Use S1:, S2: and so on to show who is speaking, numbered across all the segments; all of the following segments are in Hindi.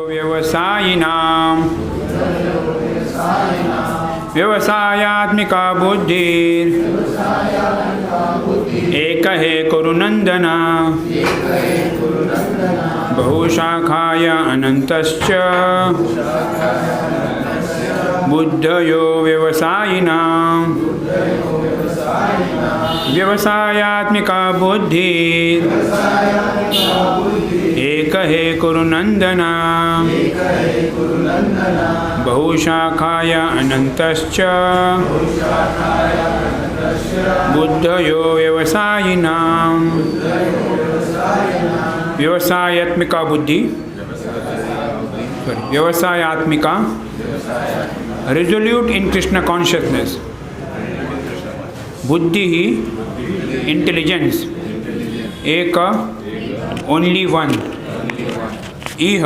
S1: व्यवसायिनां व्यवसायात्मिका बुद्धिर एक हे कुरुनंदन बहुशाखाय अनंतश्च बुद्धयो व्यवसायिनां व्यवसायात्मिका बुद्धिर एक हे कुरुनंदन बहुशाखाय अनंतश्च बुद्धयो व्यवसायिनां व्यवसायात्मिका बुद्धि व्यवसायात्मिका resolute in Krishna consciousness. बुद्धि ही इंटेलिजेंस एक only one इह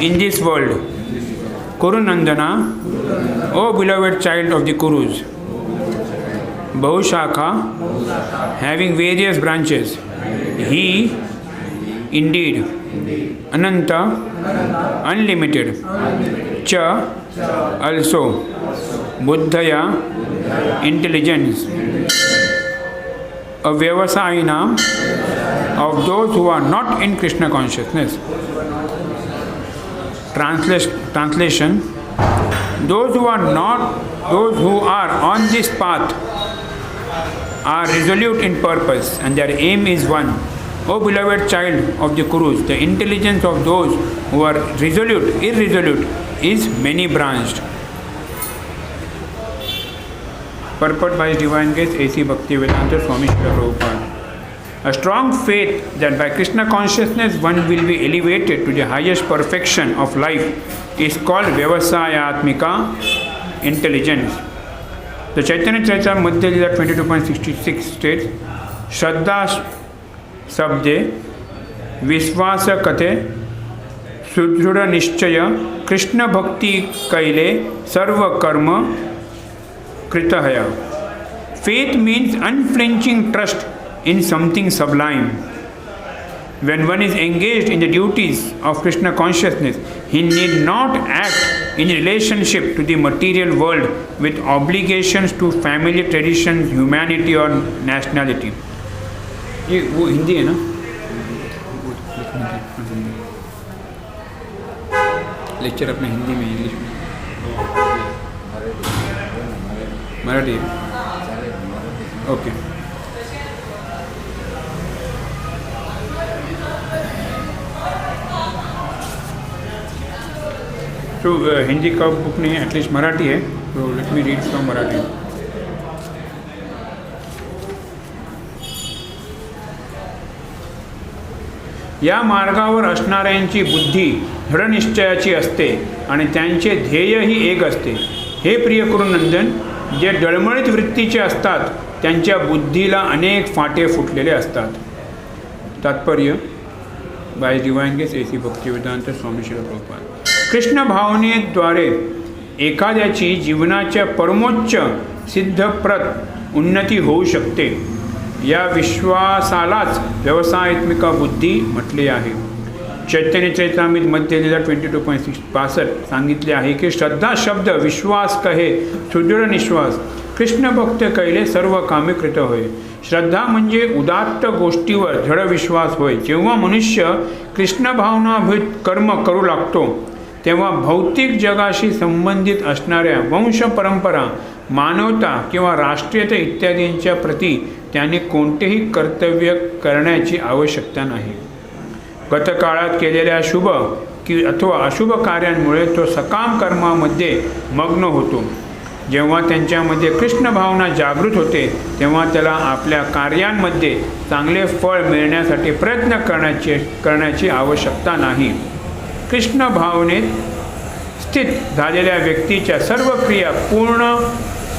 S1: in this world. Kurunandana, O beloved child of the Kurus. Bahushakha, having various branches. He, indeed. Ananta, unlimited. Cha, also. Buddhaya, intelligence. A Vyavasayina, of those who are not in Krishna consciousness. Translation: those who are on this path are resolute in purpose and their aim is one. O beloved child of the Kurus, the intelligence of those who are irresolute is many branched. Purport by His Divine Grace A.C. Bhaktivedanta Swami Srila Prabhupada. A strong faith that by Krishna consciousness one will be elevated to the highest perfection of life is called Vyavasayatmika intelligence. The Chaitanya Charitamrita Madhya Lila 22.66 states, Shraddha Sabde Vishwasa Kate Sudhrudha Nishchaya Krishna Bhakti Kaile Sarva Karma Kritahaya. Faith means unflinching trust in something sublime. When one is engaged in the duties of Krishna consciousness, he need not act in relationship to the material world with obligations to family traditions, humanity or nationality. ये वो हिंदी है ना? लेक्चर अपने हिंदी में इंग्लिश में मराठी ओके तो हिंदी का बुक नहीं है, एटलीस्ट मराठी है, तो let me read from Marathi. या मार्गावर असणाऱ्यांची बुद्धी दृढनिश्चयाची असते आणि त्यांचे ध्येयही एक असते. हे प्रिय कुरुनंदन, जे डळमळीत वृत्तीचे असतात त्यांच्या बुद्धीला अनेक फाटे फुटलेले असतात. तात्पर्य by divine grace A C. Bhaktivedanta Swami Srila Prabhupada. Krishna भावनेद्वारे एखाद्याची जीवनाच्या परमोच्च सिद्धप्रद उन्नती होऊ शकते. या विश्वासालाच व्यवसायात्मिका बुद्धी म्हटले आहे. चैतन्य चरितामृत मध्य लीला 22.62 सांगितले आहे की श्रद्धा शब्द विश्वास कहे सुदृढ निश्वास कृष्ण भक्त कैले सर्व कामे कृत होय. श्रद्धा म्हणजे उदात्त गोष्टीवर दृढ विश्वास होय. जेव्हा मनुष्य कृष्ण भावनाभूत कर्म करू लागतो तेव्हा भौतिक जगाशी संबंधित असणाऱ्या वंश परंपरा, मानवता किंवा राष्ट्रीयता इत्यादींच्या प्रती त्याने कोणतेही कर्तव्य करण्याची आवश्यकता नाही. गतकाळात केलेल्या शुभ अथवा अशुभ कार्यांमुळे तो सकाम कर्मामध्ये मग्न होतो. जेव्हा त्यांच्यामध्ये कृष्ण भावना जागृत होते तेव्हा त्याला आपल्या कार्यांमध्ये चांगले फळ मिळण्यासाठी प्रयत्न करण्याची आवश्यकता नाही. कृष्ण भावनेत स्थित झालेल्या व्यक्तीच्या सर्व क्रिया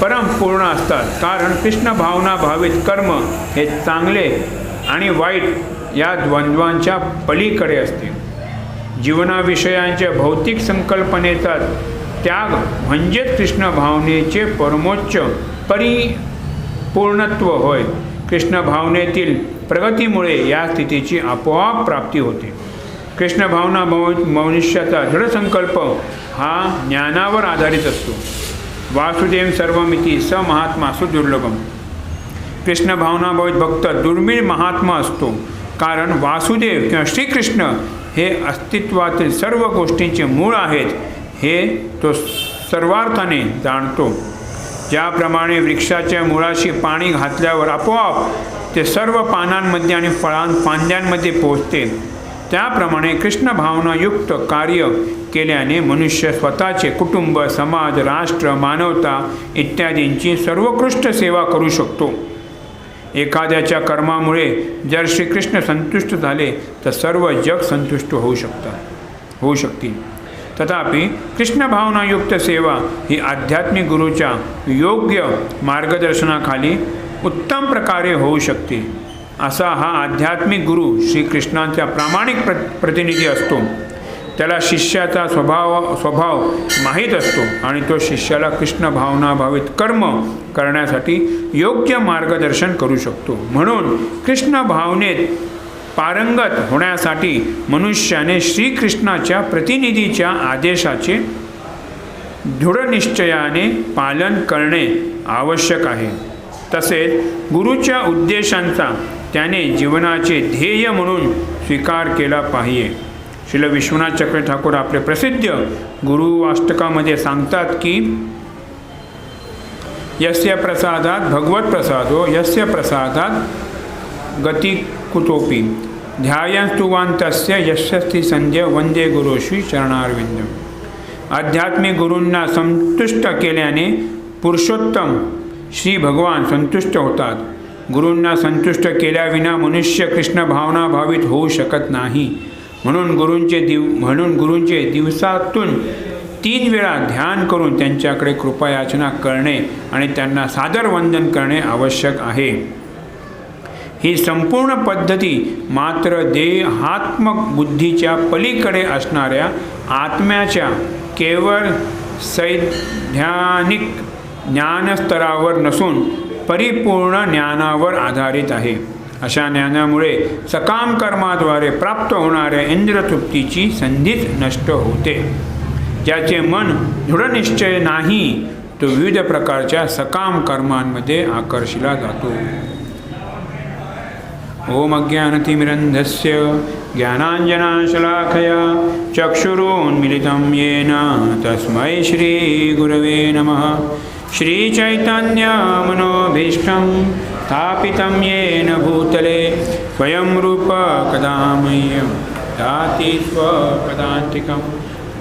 S1: परमपूर्ण असतात, कारण कृष्ण भावना भावित कर्म हे चांगले आणि वाईट या द्वंद्वांच्या पलीकडे असते. जीवनाविषयांच्या भौतिक संकल्पनेचा त्याग म्हणजेच कृष्ण भावनेचे परमोच्च परिपूर्णत्व होय. कृष्ण भावनेतील प्रगतीमुळे या स्थितीची आपोआप प्राप्ती होते. कृष्ण भावना मनुष्याचा दृढ संकल्प हा ज्ञानावर आधारित असतो. वासुदेव सर्वमिती स महात्मा सुदुर्लभम. कृष्ण भावनाभावित भक्त दुर्मिळ महात्मा असतो, कारण वासुदेव किंवा श्रीकृष्ण हे अस्तित्वातील सर्व गोष्टींचे मूळ आहेत हे तो सर्वार्थाने जाणतो. ज्याप्रमाणे वृक्षाच्या मुळाशी पाणी घातल्यावर आपोआप ते सर्व पानांमध्ये आणि फांद्यांमध्ये पोचते, त्याप्रमाणे कृष्ण भावनायुक्त कार्य केल्याने मनुष्य स्वतःचे कुटुंब, समाज, राष्ट्र, मानवता इत्यादींची सर्वोत्कृष्ट सेवा करू शकतो. एखाद्याच्या कर्मामुळे जर श्रीकृष्ण संतुष्ट झाले तर सर्व जग संतुष्ट होऊ शकतील. तथापि कृष्ण भावनायुक्त सेवा ही आध्यात्मिक गुरूच्या योग्य मार्गदर्शनाखाली उत्तम प्रकारे होऊ शकते. असा हा आध्यात्मिक गुरु श्रीकृष्णाचा प्रामाणिक प्रतिनिधी असतो. त्याला शिष्याचा स्वभाव माहीत असतो आणि तो शिष्याला कृष्ण भावनाभावित कर्म करण्यासाठी योग्य मार्गदर्शन करू शकतो. म्हणून कृष्ण भावनेत पारंगत होण्यासाठी मनुष्याने श्रीकृष्णाच्या प्रतिनिधीच्या आदेशाचे दृढनिश्चयाने पालन करणे आवश्यक आहे. तसेच गुरूच्या उद्देशांचा त्याने जीवनाचे ध्येय म्हणून स्वीकार केला पाहिजे. श्रील विश्वनाथ चक्र ठाकूर आपले प्रसिद्ध गुरुवाष्टकामध्ये सांगतात की यस्य प्रसादात भगवत प्रसादो यस्य प्रसादात गती कुतोपी ध्यायस्तुवांतस्य यशस्ती संजय वंदे गुरुश्री चरणारविंद. आध्यात्मिक गुरूंना संतुष्ट केल्याने पुरुषोत्तम श्री भगवान संतुष्ट होतात. गुरूंना संतुष्ट केल्याविना मनुष्य कृष्ण भावनाभावित होऊ शकत नाही. म्हणून गुरूंचे दिवसातून 3 वेळा ध्यान करून त्यांच्याकडे कृपायाचना करणे आणि त्यांना सादर वंदन करणे आवश्यक आहे. ही संपूर्ण पद्धती मात्र देहात्मक बुद्धीच्या पलीकडे असणाऱ्या आत्म्याच्या केवळ सैद्धांतिक ज्ञानस्तरावर नसून परिपूर्ण ज्ञानावर आधारित आहे. अशा ज्ञानामुळे सकाम कर्माद्वारे प्राप्त होणाऱ्या इंद्रतृप्तीची संधीच नष्ट होते. ज्याचे मन दृढनिश्चय नाही तो विविध प्रकारच्या सकाम कर्मांमध्ये आकर्षिला जातो. ओम अज्ञानतिमिरन्धस्य ज्ञानाञ्जनशलाकया चक्षुरुन्मीलितं येन तस्मै श्रीगुरवे नमः. श्रीचैतन्यमनोभीष्टं स्थापितं येन भूतले स्वयं रूप कदा मह्यं ददाति स्वपदान्तिकं.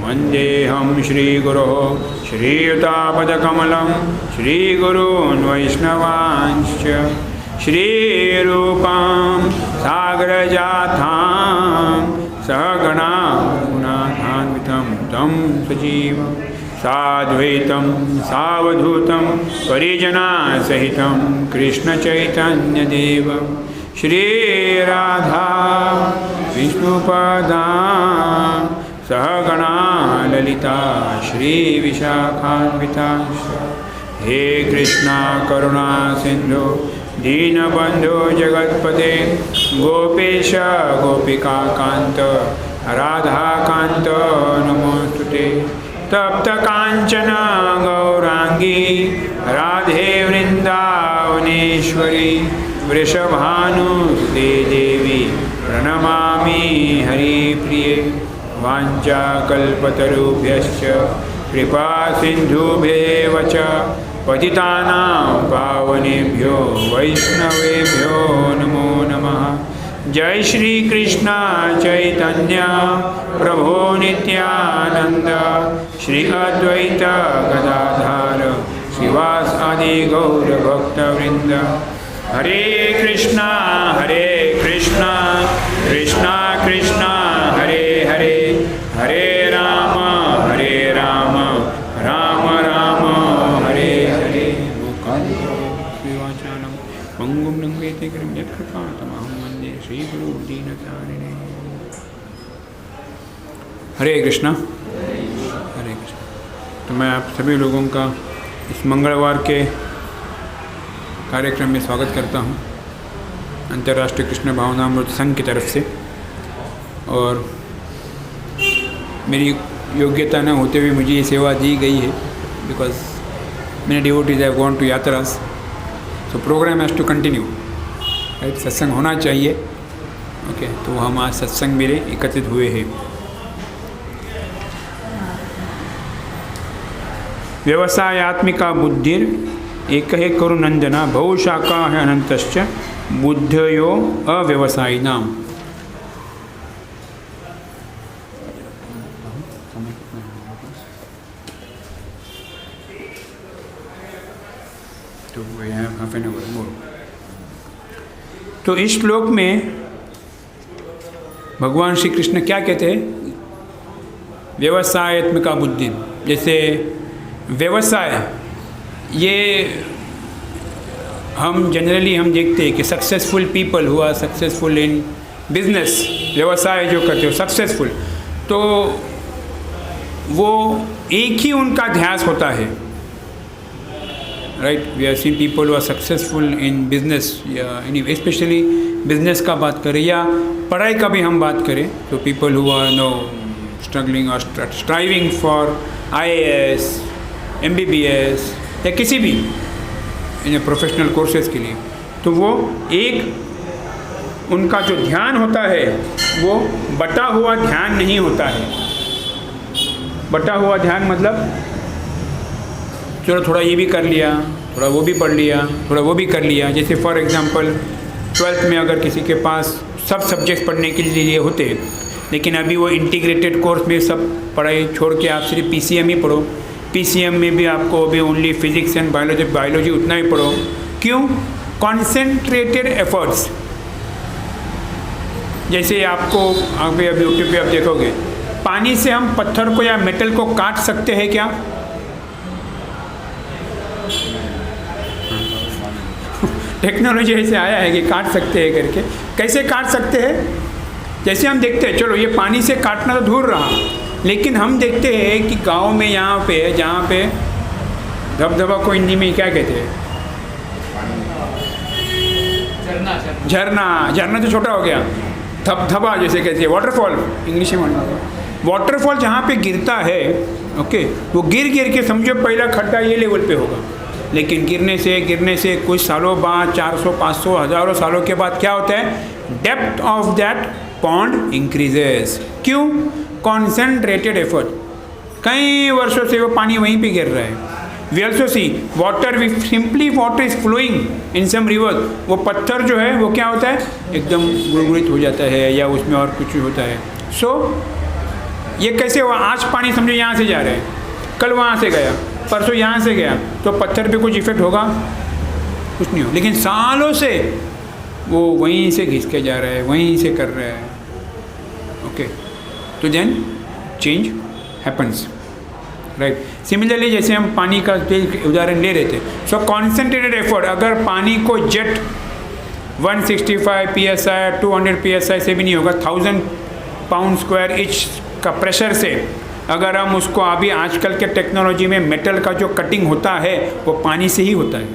S1: वन्देऽहं श्रीगुरोः श्रीयुतापदकमलं श्रीगुरून् वैष्णवांश्च श्रीरूपां सागरजाथां सहगणा गुणान्वितं तं सजीवं साद्वैतं सावधूतं परिजनासहितं कृष्णचैतन्यदेवं श्रीराधा विष्णुपदां सहगणा ललिता श्रीविशाखान्वितांश्च. हे कृष्णा करुणा सिन्धो दीनबन्धो जगत्पते गोपेश गोपिकान्त राधाकान्त नमोस्तुते. तप्तकाञ्चन गौरांगी राधे वृन्दावनेश्वरी वृषभानुसुते देवी प्रणमामि हरिप्रिये. वाञ्छाकल्पतरुभ्यश्च कृपासिन्धुभ्येव च पतितानां पावनेभ्यो वैष्णवेभ्यो नमो नमः. जय श्री कृष्ण चैतन्य प्रभो नित्यानंद श्री अद्वैत गदाधर श्रीवासादि गौर भक्तवृंद. हरे कृष्णा कृष्णा कृष्णा हरे हरे हरे राम राम राम हरे हरे. पंगुं लंघयते गिरिं यत्कृपातमहं वन्दे श्रीगुरुं दीनतारिणे. हरे कृष्णा. तो मैं आप सभी लोगों का इस मंगलवार के कार्यक्रम में स्वागत करता हूं अंतर्राष्ट्रीय कृष्ण भावनामृत संघ की तरफ से. और मेरी योग्यता न होते हुए मुझे ये सेवा दी गई है, बिकॉज मेरे डिवोटीज हैव गॉन टू यात्रास, so programme has to continue, right. सत्संग होना चाहिए, ओके। तो हम आज सत्संग मेरे एकत्रित हुए हैं। व्यवसायात्मिका बुद्धिर एक है करुनंदना, बहुशाखा है अनंतश्च बुद्धयो अव्यवसायिनाम। तो इस श्लोक में भगवान श्री कृष्ण क्या कहते हैं? व्यवसायात्मिका बुद्धि। जैसे व्यवसाय, ये हम जनरली हम देखते हैं कि successful people who are successful in business, व्यवसाय जो करते हो सक्सेसफुल, तो वो एक ही उनका ध्यास होता है, right. We have seen people who are successful in business, या एनी स्पेशली बिजनेस का बात करें या पढ़ाई का भी हम बात करें, तो people who are no struggling और स्ट्राइविंग फॉर IAS, MBBS या किसी भी इन प्रोफेशनल कोर्सेज के लिए, तो वो एक उनका जो ध्यान होता है वो बटा हुआ ध्यान नहीं होता है। बटा हुआ ध्यान मतलब चलो थोड़ा ये भी कर लिया, थोड़ा वो भी पढ़ लिया, थोड़ा वो भी कर लिया। जैसे फॉर एग्जांपल 12th में अगर किसी के पास सब सब्जेक्ट्स पढ़ने के लिए होते, लेकिन अभी वो इंटीग्रेटेड कोर्स में सब पढ़ाई छोड़ के आप सिर्फ PCM ही पढ़ो, PCM में भी आपको अभी ओनली फिजिक्स एंड बायोलॉजी उतना ही पढ़ो। क्यों? Concentrated efforts. जैसे आपको अभी यूट्यूब पे आप देखोगे, पानी से हम पत्थर को या मेटल को काट सकते हैं क्या? टेक्नोलॉजी ऐसे आया है कि काट सकते हैं करके। कैसे काट सकते हैं? जैसे हम देखते हैं, चलो ये पानी से काटना तो दूर रहा, लेकिन हम देखते हैं कि गांव में यहाँ पे जहाँ पे धबधबा को हिंदी में क्या कहते हैं? झरना। झरना तो छोटा हो गया, धबधबा जैसे कहते हैं, वाटरफॉल इंग्लिश में। वाटरफॉल जहाँ पे गिरता है, ओके, वो गिर के समझो पहला खड्डा ये लेवल पे होगा, लेकिन गिरने से कुछ सालों बाद, 400, 500, हज़ारों सालों के बाद क्या होता है? Depth of that pond increases. क्यों? Concentrated effort. कई वर्षों से वो पानी वहीं पे गिर रहा है। We also see water, simply water is flowing in some river. वो पत्थर जो है वो क्या होता है? एकदम गुड़गुड़ित हो जाता है, या उसमें और कुछ होता है। सो ये कैसे हुआ? आज पानी समझो यहाँ से जा रहा है, कल वहाँ से गया, परसों यहाँ से गया, तो पत्थर पे कुछ इफेक्ट होगा? कुछ नहीं हो। लेकिन सालों से वो वहीं से घिस के जा रहा है, वहीं से कर रहा है, ओके। तो then change happens, right. Similarly जैसे हम पानी का उदाहरण ले रहे थे, सो कॉन्सेंट्रेटेड एफर्ट, अगर पानी को जेट 165 PSI 200 PSI से भी नहीं होगा, 1000 पाउंड स्क्वायर इंच का प्रेशर से अगर हम उसको, अभी आजकल के टेक्नोलॉजी में मेटल का जो कटिंग होता है वो पानी से ही होता है।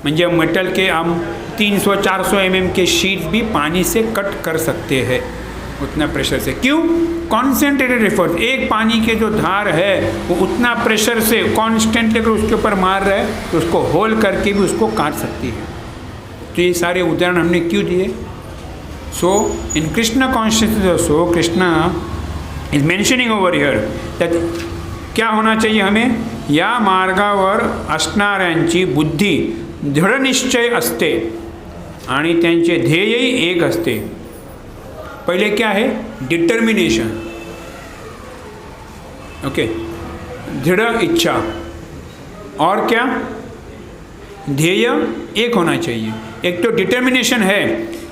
S1: म्हणजे मेटल के हम 300-400 mm के शीट्स भी पानी से कट कर सकते हैं उतना प्रेशर से। क्यों? Concentrated effort. एक पानी के जो धार है वो उतना प्रेशर से कॉन्स्टेंटली अगर उसके ऊपर मार रहा है तो उसको होल करके भी उसको काट सकती है। तो ये सारे उदाहरण हमने क्यों दिए? So in Krishna consciousness also Krishna is mentioning over here that क्या होना चाहिए हमें? या मार्गावर असणाऱ्यांची बुद्धी दृढनिश्चय असते आणि त्यांचे ध्येयही एक असते। पहले क्या है? डिटर्मिनेशन, ओके, दृढ़ इच्छा, और क्या? ध्येय एक होना चाहिए। एक तो डिटर्मिनेशन है,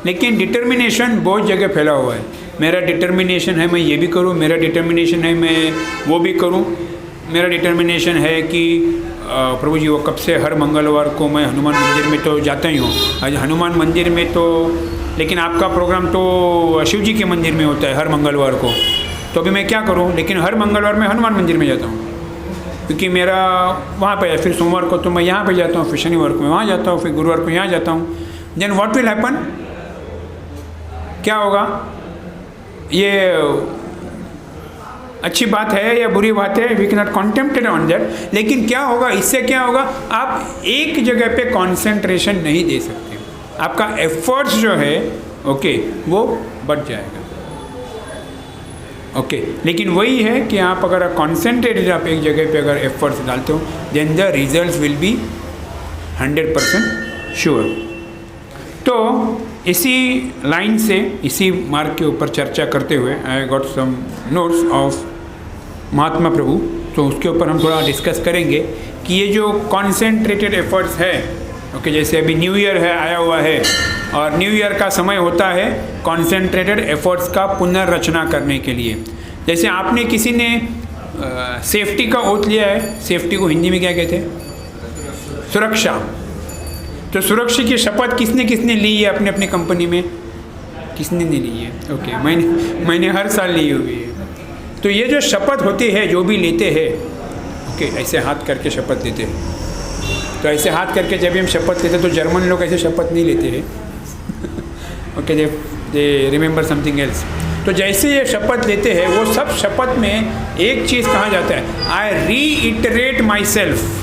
S1: लेकिन डिटर्मिनेशन बहुत जगह फैला हुआ है। मेरा डिटर्मिनेशन है मैं ये भी करूँ, मेरा डिटर्मिनेशन है मैं वो भी करूँ, मेरा डिटर्मिनेशन है कि प्रभु जी वो कब से हर मंगलवार को मैं हनुमान मंदिर में तो जाता ही हूँ। आज हनुमान मंदिर में तो, लेकिन आपका प्रोग्राम तो शिव जी के मंदिर में होता है हर मंगलवार को, तो अभी मैं क्या करूँ? लेकिन हर मंगलवार मैं हनुमान मंदिर में जाता हूँ, क्योंकि मेरा वहाँ पे है। फिर सोमवार को तो मैं यहाँ पे जाता हूँ, फिर शनिवार को मैं वहाँ जाता हूँ, फिर गुरुवार को यहाँ जाता हूँ। Then what will happen? क्या होगा? ये अच्छी बात है या बुरी बात है, we can not contempted on that, लेकिन क्या होगा, इससे क्या होगा, आप एक जगह पे कॉन्सेंट्रेशन नहीं दे सकते, आपका एफर्ट्स जो है ओके वो बढ़ जाएगा। ओके लेकिन वही है कि आप अगर कॉन्सेंट्रेटेड आप एक जगह पे अगर एफर्ट्स डालते हो then the result will be 100% sure. तो इसी लाइन से, इसी मार्ग के ऊपर चर्चा करते हुए I got some notes of Mahatma Prabhu, तो उसके ऊपर हम थोड़ा डिस्कस करेंगे कि ये जो कॉन्सेंट्रेटेड एफर्ट्स है ओके, जैसे अभी न्यू ईयर है आया हुआ है और न्यू ईयर का समय होता है कॉन्सेंट्रेटेड एफर्ट्स का पुनर्रचना करने के लिए। जैसे आपने किसी ने सेफ्टी का ओथ लिया है, सेफ्टी को हिंदी में क्या कहते हैं, सुरक्षा, तो सुरक्षा की शपथ किसने किसने ली है अपने अपनी कंपनी में, किसने नहीं ली है, ओके मैंने हर साल ली हुई है। तो ये जो शपथ होती है जो भी लेते हैं ओके, ऐसे हाथ करके शपथ लेते हैं, तो ऐसे हाथ करके जब हम शपथ लेते हैं तो जर्मन लोग ऐसे शपथ नहीं लेते हैं okay, they remember something else. तो जैसे ये शपथ लेते हैं वो सब शपथ में एक चीज़ कहा जाता है, आई रीइटरेट माई सेल्फ,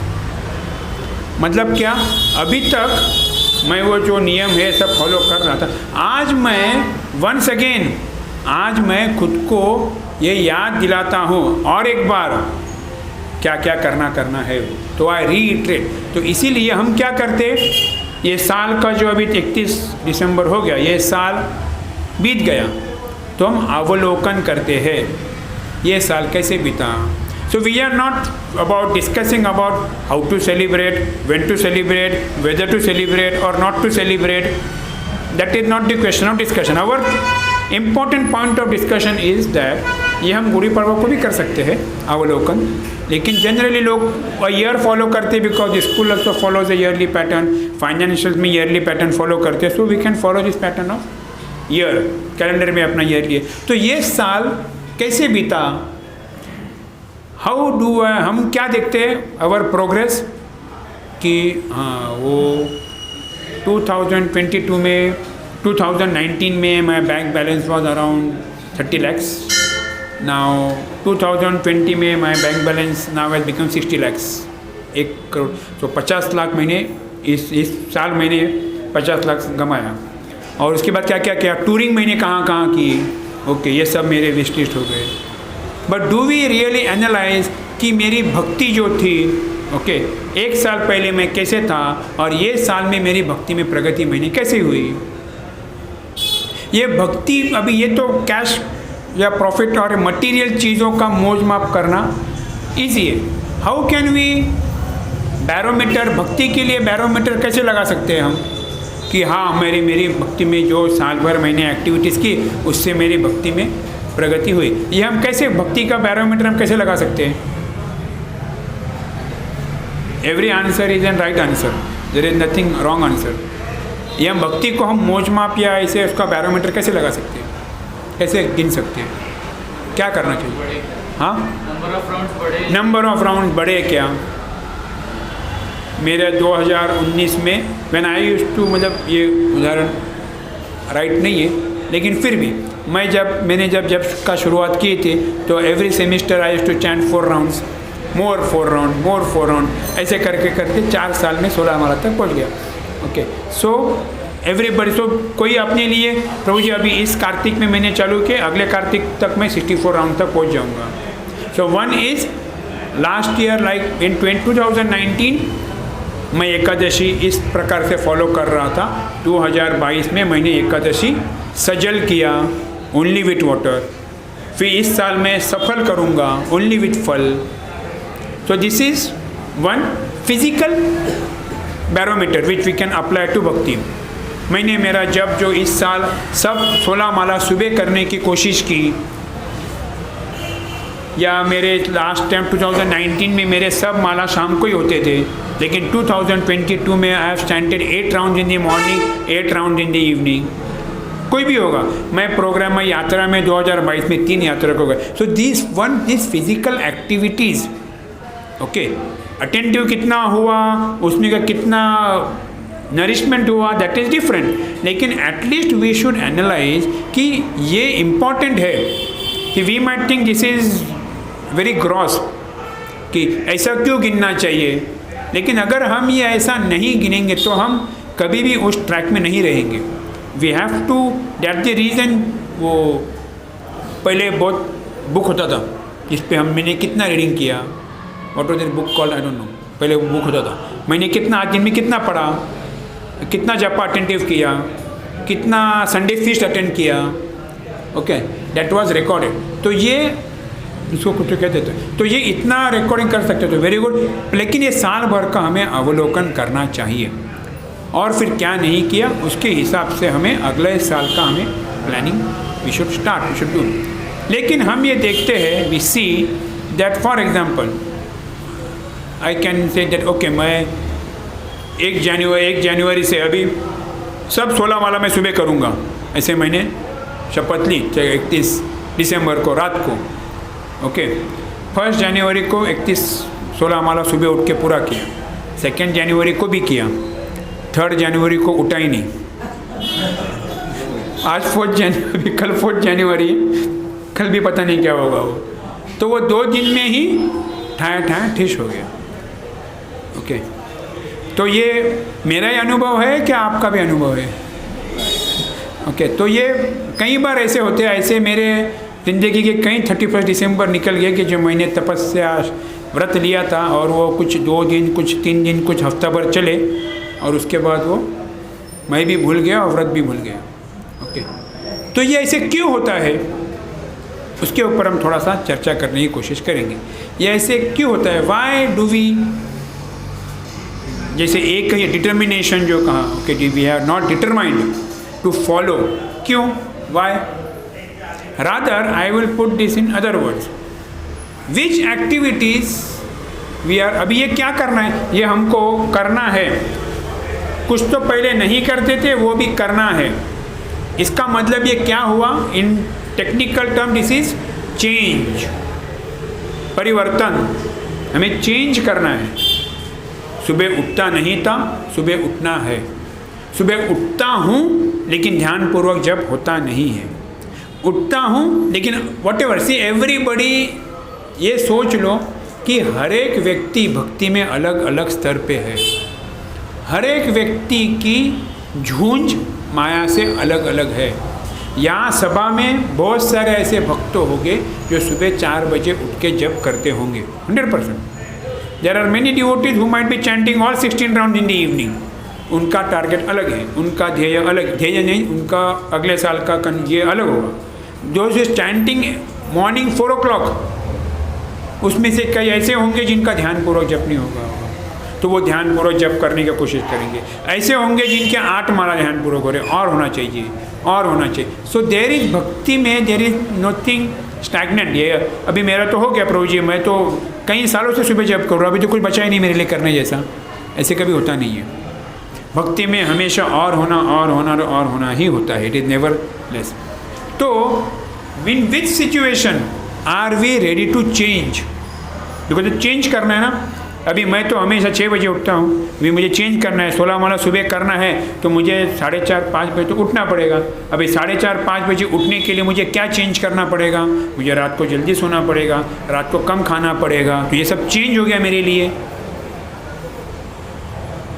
S1: मतलब क्या, अभी तक मैं वो जो नियम है सब फॉलो कर रहा था, आज मैं वंस अगेन, आज मैं खुद को ये याद दिलाता हूँ और एक बार क्या क्या करना है, तो आई रीइटरेट। तो इसीलिए हम क्या करते, ये साल का जो अभी 31 दिसंबर हो गया, ये साल बीत गया, तो हम अवलोकन करते हैं ये साल कैसे बीता। So we are not about discussing about how to celebrate, when to celebrate, whether to celebrate or not to celebrate. That is not the question of discussion. Our important point of discussion is that ये हम गुड़ी पर्व को भी कर सकते हैं अवलोकन, लेकिन जनरली लोग ईयर फॉलो करते हैं because school also follows a yearly pattern, financial में ईयरली पैटर्न फॉलो करते हैं, so we can follow this pattern of year, calendar में अपना ईयरली है। तो ये साल कैसे बीता, हाउ डू हम क्या देखते हैं अवर प्रोग्रेस कि हाँ वो 2022 में 2019 में my bank balance was around 30 lakhs, now 2020 में my bank balance now has become 60 lakhs, 1 crore, तो 50 लाख मैंने इस साल मैंने 50 लाख कमाया। और उसके बाद क्या क्या किया, टूरिंग मैंने कहाँ की, ओके ये सब मेरे विश लिस्ट हो गए। But do we really analyse कि मेरी भक्ति जो थी ओके, एक साल पहले मैं कैसे था और ये साल में मेरी भक्ति में प्रगति मैंने कैसे हुई। ये भक्ति, अभी ये तो कैश या प्रॉफिट और मटेरियल चीज़ों का मोज माप करना ईजी है, हाउ कैन वी बैरोमीटर, भक्ति के लिए बैरोमीटर कैसे लगा सकते हैं हम कि हाँ मेरी भक्ति में जो साल भर मैंने एक्टिविटीज़ की उससे मेरी भक्ति में प्रगति हुई। ये हम कैसे, भक्ति का बैरोमीटर हम कैसे लगा सकते हैं। Every answer is an right answer, there is nothing wrong answer. ये हम भक्ति को हम मोज माप या ऐसे उसका बैरोमीटर कैसे लगा सकते हैं, कैसे गिन सकते हैं, क्या करना चाहिए। हाँ, नंबर ऑफ राउंड बढ़े क्या, मेरे 2019 में व्हेन आई यूज्ड टू, मतलब ये उदाहरण राइट नहीं है लेकिन फिर भी मैंने जब का शुरुआत की थी तो every semester I used to chant 4 rounds, more 4 round, ऐसे करके करके 4 साल में 16 हमारा तक पहुंच गया। ओके, सो एवरीबडी, सो कोई अपने लिए प्रभु जी अभी इस कार्तिक में मैंने चालू किया, अगले कार्तिक तक मैं 64 राउंड तक पहुंच जाऊंगा। So one is last year like in 2019 मैं एकादशी इस प्रकार से फॉलो कर रहा था। 2022 में मैंने एकादशी सजल किया ओनली विथ वाटर, फिर इस साल मैं सफल करूँगा ओनली विथ फल। तो this is one physical barometer which we can apply to भक्ति। मैंने मेरा जब जो इस साल सब 16 माला सुबह करने की कोशिश की, या मेरे लास्ट टाइम 2019 में मेरे सब माला शाम को ही होते थे, लेकिन 2022 में I have स्टैंडेड 8 round in the morning, 8 round in the evening. कोई भी होगा, मैं प्रोग्राम में यात्रा में 2022 में 3 यात्रा को गए। So this physical activities okay, attentive कितना हुआ, उसमें का कितना नरिशमेंट हुआ, दैट इज़ डिफरेंट, लेकिन एटलीस्ट वी शुड एनालाइज कि ये इम्पॉर्टेंट है कि we might think this is very gross कि ऐसा क्यों गिनना चाहिए, लेकिन अगर हम ये ऐसा नहीं गिनेंगे तो हम कभी भी उस ट्रैक में नहीं रहेंगे। We have to, that the reason. वो पहले बहुत बुक होता था जिस पे मैंने कितना रीडिंग किया, what was that book called, I don't know. पहले वो बुक होता था, मैंने कितना आज दिन में कितना पढ़ा, कितना जपा अटेंटिव किया, कितना संडे फीस्ट अटेंड किया, ओके, दैट वाज रिकॉर्डेड। तो ये इसको कुछ कहते थे, तो ये इतना रिकॉर्डिंग कर सकते थे, वेरी गुड। लेकिन ये साल भर का हमें अवलोकन करना चाहिए और फिर क्या नहीं किया उसके हिसाब से हमें अगले साल का हमें planning we should start, we should do. लेकिन हम ये देखते हैं, we see that for example I can say that okay, मैं 1 जनवरी से अभी सब 16 माला मैं सुबह करूँगा, ऐसे मैंने शपथ ली 31 दिसंबर को रात को, ओके। 1 जनवरी को 16 माला सुबह उठ के पूरा किया, 2 जनवरी को भी किया, 3 जनवरी को उठा ही नहीं, आज 4 जनवरी, कल 4 जनवरी, कल भी पता नहीं क्या होगा वो, तो वो 2 दिन में ही ठाया ठिश हो गया, ओके। तो ये मेरा ही अनुभव है क्या आपका भी अनुभव है, ओके। तो ये कई बार ऐसे होते हैं, ऐसे मेरे ज़िंदगी के कई 31 दिसंबर निकल गए कि जो मैंने तपस्या व्रत लिया था और वो कुछ 2 दिन, कुछ 3 दिन, कुछ हफ्ता भर चले और उसके बाद वो मैं भी भूल गया और व्रत भी भूल गया, ओके। तो ये ऐसे क्यों होता है उसके ऊपर हम थोड़ा सा चर्चा करने की कोशिश करेंगे। ये ऐसे क्यों होता है, वाई डू वी, जैसे एक कहिए डिटर्मिनेशन जो कहा, okay, we have not determined to follow, क्यों, why, rather I will put this in other words, which activities we are, अभी ये क्या करना है, ये हमको करना है, कुछ तो पहले नहीं करते थे वो भी करना है। इसका मतलब ये क्या हुआ, इन technical term this is change, परिवर्तन, हमें चेंज करना है। सुबह उठता नहीं था, सुबह उठना है, सुबह उठता हूँ लेकिन ध्यानपूर्वक जब होता नहीं है, उठता हूँ लेकिन वॉट एवर, सी एवरीबडी, ये सोच लो कि हर एक व्यक्ति भक्ति में अलग अलग स्तर पे है, हर एक व्यक्ति की झूंझ माया से अलग अलग है। यहाँ सभा में बहुत सारे ऐसे भक्त होंगे जो सुबह 4 बजे उठ के जप करते होंगे, 100%। There are many devotees who might be chanting all 16 round in the evening, उनका टारगेट अलग है, उनका ध्येय अलग, ध्येय नहीं, उनका अगले साल का ये अलग होगा। जो चैंटिंग मॉर्निंग 4 o'clock, उसमें से कई ऐसे होंगे जिनका ध्यानपूर्वक जप नहीं होगा, तो वो ध्यानपूर्वक जप करने की कोशिश करेंगे। ऐसे होंगे जिनके 8 माला ध्यानपूर्वक हो रहे, और होना चाहिए, और होना चाहिए। सो देयर इज भक्ति में देयर इज नथिंग स्टैग्नेंट। ये अभी मेरा तो हो गया प्रभु जी, मैं तो कई सालों से सुबह जप कर रहा हूँ, अभी तो कुछ बचा ही नहीं मेरे लिए करने जैसा, ऐसे कभी होता नहीं है। भक्ति में हमेशा और होना, और होना, और होना ही होता है, इट इज़ नेवर लेस। तो in which situation are we ready to change, because तो चेंज करना है ना। अभी मैं तो हमेशा 6 बजे उठता हूँ, अभी मुझे चेंज करना है, 16 माला सुबह करना है, तो मुझे 4:30-5 बजे तो उठना पड़ेगा। अभी 4:30-5 बजे उठने के लिए मुझे क्या चेंज करना पड़ेगा, मुझे रात को जल्दी सोना पड़ेगा, रात को कम खाना पड़ेगा, तो ये सब चेंज हो गया मेरे लिए।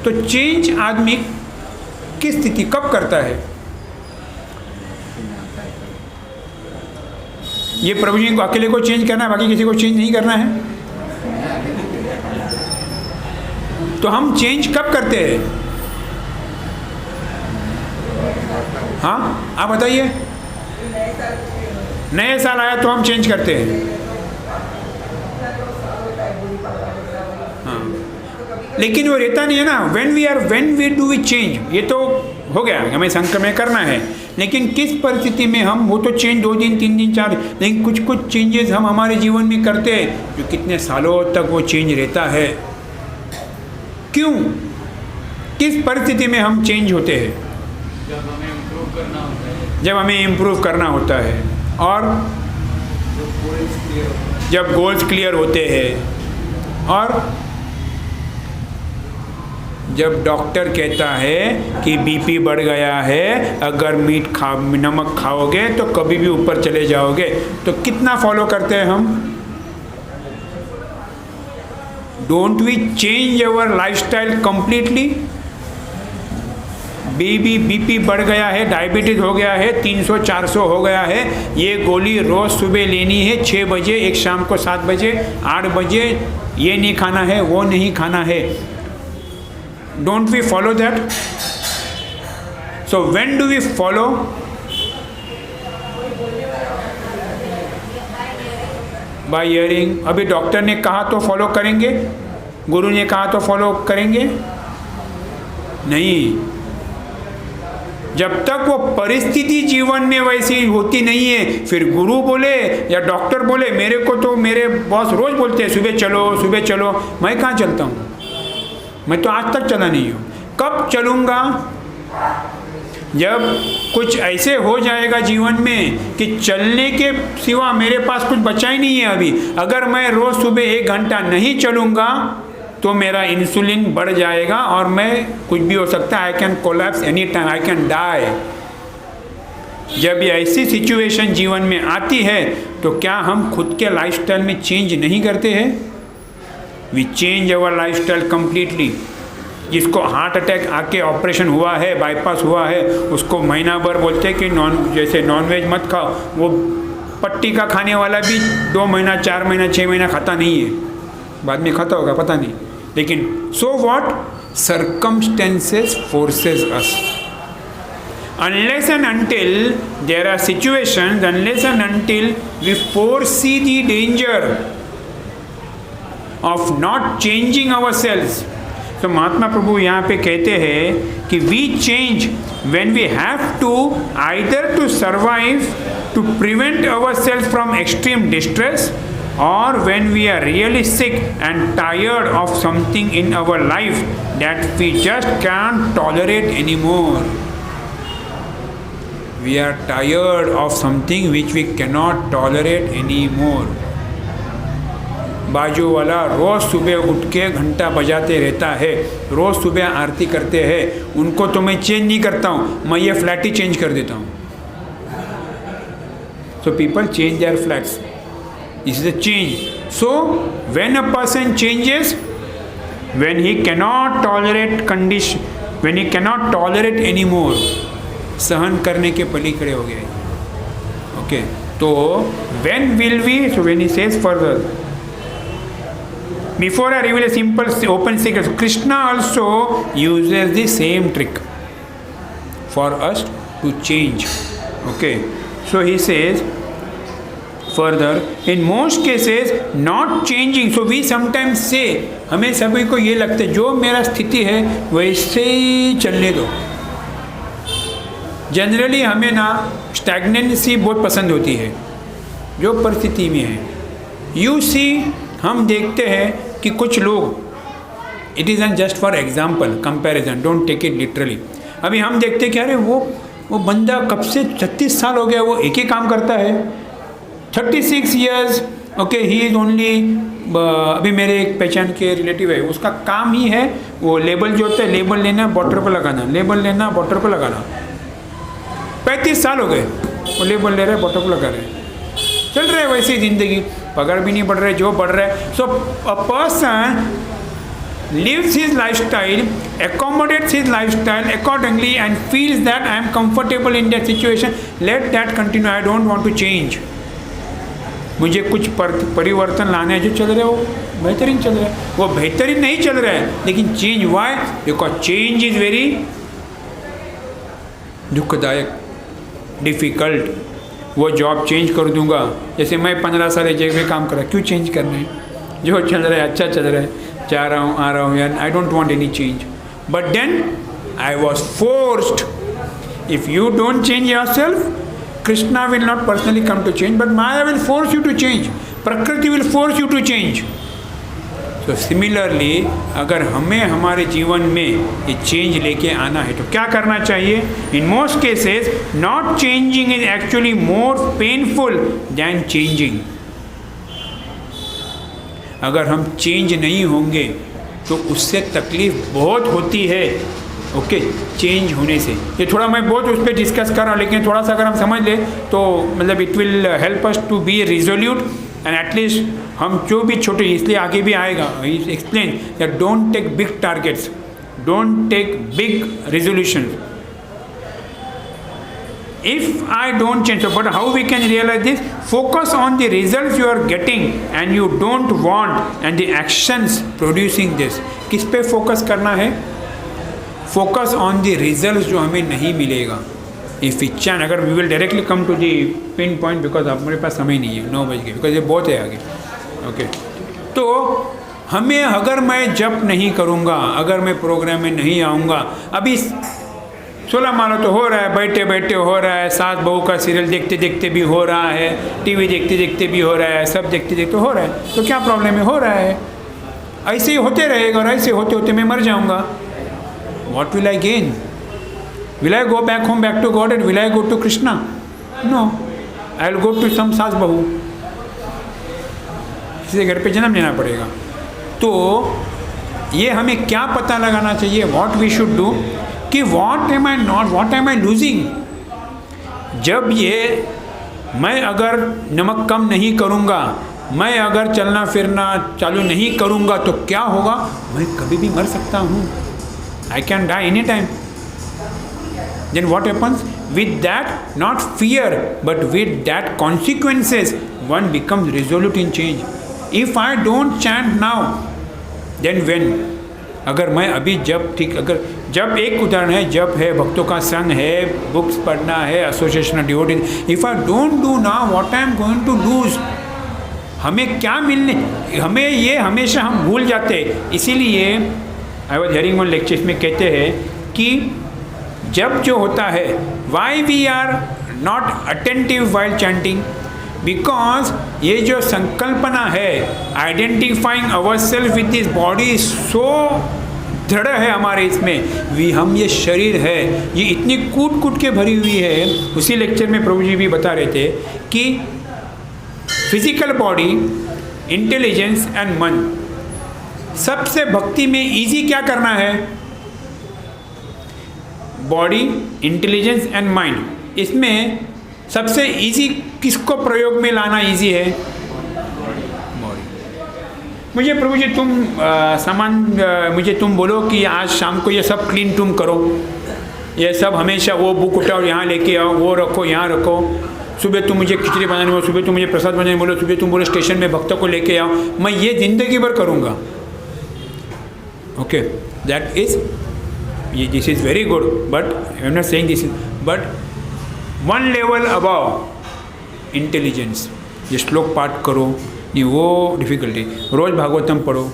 S1: तो चेंज आदमी किस स्थिति कब करता है, ये प्रभु जी को अकेले को चेंज करना है, बाकी किसी को चेंज नहीं करना है। तो हम चेंज कब करते हैं, हाँ आप बताइए। नए साल आया तो हम चेंज करते हैं, हाँ, लेकिन वो रहता नहीं है ना। When we do we change, ये तो हो गया, हमें संक्रमण करना है, लेकिन किस परिस्थिति में हम, वो तो चेंज 2 दिन 3 दिन 4, लेकिन कुछ चेंजेस हम हमारे जीवन में करते हैं जो कितने सालों तक वो चेंज रहता है। क्यों, किस परिस्थिति में हम चेंज होते हैं,
S2: जब हमें इम्प्रूव करना होता है,
S1: जब हमें इम्प्रूव करना होता है, और जब गोल्स क्लियर होते हैं, और जब डॉक्टर कहता है कि बीपी बढ़ गया है, अगर नमक खाओगे तो कभी भी ऊपर चले जाओगे, तो कितना फॉलो करते हैं हम, don't we change our lifestyle completely? BP बढ़ गया है, डायबिटीज हो गया है, 300-400 हो गया है, ये गोली रोज़ सुबह लेनी है 6 बजे, एक शाम को 7 बजे, 8 बजे, ये नहीं खाना है, वो नहीं खाना है. Don't we follow that? So when do we follow? By hearing. अभी डॉक्टर ने कहा तो फॉलो करेंगे, गुरु ने कहा तो फॉलो करेंगे? नहीं. जब तक वो परिस्थिति जीवन में वैसी होती नहीं है, फिर गुरु बोले या डॉक्टर बोले, मेरे को तो मेरे बॉस रोज बोलते हैं सुबह चलो, मैं कहाँ चलता हूँ? मैं तो आज तक चला नहीं हूँ. कब चलूँगा? जब कुछ ऐसे हो जाएगा जीवन में कि चलने के सिवा मेरे पास कुछ बचा ही नहीं है. अभी अगर मैं रोज़ सुबह 1 घंटा नहीं चलूँगा तो मेरा इंसुलिन बढ़ जाएगा और मैं कुछ भी हो सकता है. I can collapse any time, I can die. जब ये ऐसी सिचुएशन जीवन में आती है तो क्या हम खुद के लाइफस्टाइल में चेंज नहीं करते हैं? We change our lifestyle completely. जिसको हार्ट अटैक आके ऑपरेशन हुआ है, बाईपास हुआ है, उसको महीना भर बोलते हैं कि जैसे नॉनवेज मत खाओ. वो पट्टी का खाने वाला भी 2 महीना, 4 महीना, 6 महीना खाता नहीं है. बाद में खाता होगा पता नहीं. लेकिन so what? Circumstances forces us. Unless and until there are situations, unless and until we foresee the danger of not changing ourselves. तो महात्मा प्रभु यहाँ पे कहते हैं कि we change when we have to, either to survive, to prevent ourselves from extreme distress, or when we are really sick and tired of something in our life that we just can't tolerate anymore. We are tired of something which we cannot tolerate anymore. बाजू वाला रोज़ सुबह उठ के घंटा बजाते रहता है, रोज़ सुबह आरती करते हैं, उनको तो मैं चेंज नहीं करता हूँ, मैं ये फ्लैट ही चेंज कर देता हूँ. So people change their flats. This is a change. So when a person changes, when he cannot tolerate condition, when he cannot tolerate anymore, सहन करने के पलीकडे हो गए. Okay. तो when will we? So when he says further, before I reveal a simple open secret, Krishna also uses the same trick for us to change. Okay. So he says further, in most cases not changing. So we sometimes say, हमें सभी को ये लगता है जो मेरा स्थिति है वैसे ही चलने दो. जनरली हमें ना स्टैग्नेंसी बहुत पसंद होती है जो परिस्थिति में है. यू सी, हम देखते हैं कि कुछ लोग, it is an just for example, comparison, don't take it literally. अभी हम देखते हैं कि अरे वो बंदा कब से 36 साल हो गया वो एक ही काम करता है. 36 years, okay, he is only. अभी मेरे एक पहचान के रिलेटिव है, उसका काम ही है वो लेबल जो होता है, लेबल लेना, बॉर्डर पर लगाना, लेबल लेना, बॉर्डर पर लगाना. 35 साल हो गए वो लेबल ले रहे, बॉर्डर पर लगा रहे, चल रहे वैसी ज़िंदगी, पगार भी नहीं बढ़ रहे, जो बढ़ रहा है. So a person lives his lifestyle, accommodates his lifestyle accordingly and feels that I am comfortable in that situation. Let that continue. I don't want to change. मुझे कुछ परिवर्तन लाना है. जो चल रहा है वो बेहतरीन चल रहा है, वो बेहतरीन नहीं चल रहा है, लेकिन change why? Because change is very दुखदायक, डिफ़िकल्ट. वो जॉब चेंज कर दूंगा, जैसे मैं 15 साल एक जगह काम कर रहा, क्यों चेंज करना है? जो चल रहा है अच्छा चल रहा है, जा रहा हूँ, आ रहा हूँ यार, I don't want any change. But then I was forced. If you don't change yourself, Krishna will not personally come to change, but Maya will force you to change. Prakriti will force you to change. So similarly, अगर हमें हमारे जीवन में ये चेंज लेके आना है तो क्या करना चाहिए? In most cases, not changing is actually more painful than changing. अगर हम चेंज नहीं होंगे तो उससे तकलीफ बहुत होती है. ओके, चेंज होने से. ये थोड़ा मैं बहुत उस पर डिस्कस कर रहा हूँ, लेकिन थोड़ा सा अगर हम समझ ले तो मतलब it will help us to be resolute and at least हम जो भी छोटे, इसलिए आगे भी आएगा, explain that don't take big targets, don't take big resolution. If I don't change, but how we can realize this? Focus on the results you are getting and you don't want and the actions producing this. किस पे फोकस करना है? फोकस ऑन द रिजल्ट जो हमें नहीं मिलेगा. इफ इच्छा, अगर we will directly come to the pin point, because हमारे पास समय नहीं है, 9 बज गए, बिकॉज ये बहुत है आगे. ओके, तो हमें, अगर मैं जप नहीं करूँगा, अगर मैं प्रोग्राम में नहीं आऊँगा, अभी 16 माला तो हो रहा है, बैठे बैठे हो रहा है, सास बहू का सीरियल देखते देखते भी हो रहा है, टीवी देखते देखते भी हो रहा है, सब देखते देखते हो रहा है, तो क्या प्रॉब्लम है? हो रहा है. ऐसे ही होते रहेगा और ऐसे होते होते मैं मर जाऊँगा. What will I gain? Will I go back home, back to God, and will I go to Krishna? No. I will go to some सास बहू. किसी घर पे जन्म लेना पड़ेगा. तो ये हमें क्या पता लगाना चाहिए? What we should do? कि what am I not, what am I losing? जब ये मैं अगर नमक कम नहीं करूँगा, मैं अगर चलना फिरना चालू नहीं करूँगा, तो क्या होगा? मैं कभी भी मर सकता हूँ. I can die anytime. Then what happens? With that, not fear, but with that consequences, one becomes resolute in change. If I don't chant now, then when? अगर मैं अभी जब, ठीक, अगर जब एक उदाहरण है, जब है, भक्तों का संग है, बुक्स पढ़ना है, association of devotees. If I don't do now, what I am going to lose? हमें क्या मिलने, हमें ये हमेशा हम भूल जाते हैं. इसीलिए I was hearing one lecture में कहते हैं कि जब जो होता है, why we are not attentive while chanting, because ये जो संकल्पना है, identifying our self with this body, so दृढ़ है हमारे इसमें. हम ये शरीर है, ये इतनी कूट कूट के भरी हुई है. उसी लेक्चर में प्रभु जी भी बता रहे थे कि फिजिकल बॉडी, इंटेलिजेंस एंड मन, सबसे भक्ति में इजी क्या करना है? Body, intelligence and mind. इसमें सबसे इजी किसको प्रयोग में लाना इजी है? बॉडी. मुझे प्रभु जी तुम मुझे तुम बोलो कि आज शाम को ये सब क्लीन तुम करो, ये सब हमेशा वो बुक उठाओ, यहाँ लेके आओ, वो रखो, यहाँ रखो. सुबह तुम मुझे खिचड़ी बनाने बोलो, सुबह तुम मुझे प्रसाद बनाने बोलो, सुबह तुम बोलो स्टेशन में भक्तों को लेके आओ. मैं ये जिंदगी भर करूँगा. Okay, that is, this is very good, but I am not saying this is, but one level above intelligence. ये श्लोक पाठ करो, नहीं वो डिफ़िकल्टी. रोज़ भागवतम पढ़ो,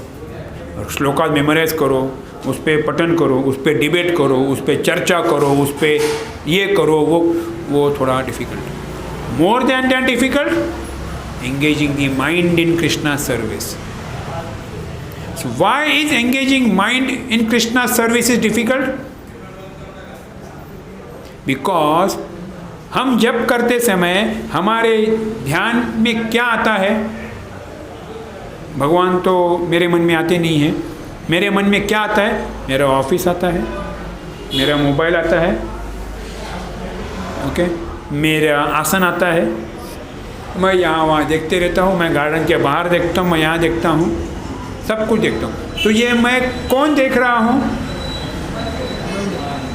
S1: श्लोका मेमोराइज करो, उस पर पठन करो, उस पर डिबेट करो, उस पर चर्चा करो, उस पर ये करो, वो थोड़ा difficult. More than that difficult, engaging the mind in Krishna service. So why is engaging mind in Krishna's service is difficult? Because हम जप करते समय हमारे ध्यान में क्या आता है? भगवान तो मेरे मन में आते नहीं हैं. मेरे मन में क्या आता है? मेरा ऑफिस आता है, मेरा मोबाइल आता है, ओके, मेरा आसन आता है, मैं यहाँ वहाँ देखते रहता हूँ, मैं गार्डन के बाहर देखता हूँ, मैं यहाँ देखता हूँ, सब कुछ देखता हूँ. तो ये मैं कौन देख रहा हूँ?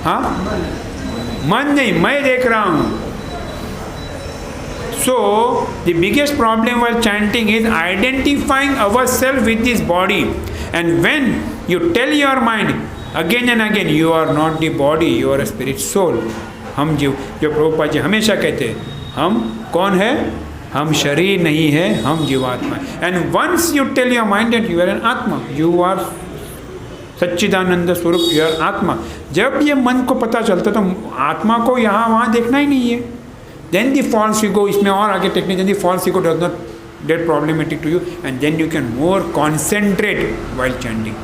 S1: हाँ, मन नहीं, मैं देख रहा हूँ. So the biggest problem while chanting is identifying our self with this body. And when you tell your mind again and again, you are not the body, you are a spirit soul. हम जो प्रभुपाद जी हमेशा कहते हैं, हम कौन है? हम शरीर नहीं है, हम जीवात्मा. And once you tell your mind that you are an atma, you are sachchidananda swarup, you are आत्मा. जब ये मन को पता चलता तो आत्मा को यहाँ वहाँ देखना ही नहीं है. देन द फॉल्स ईगो, इसमें और आगे technique, then the false ego does not get problematic to you, and then you can more concentrate while chanting.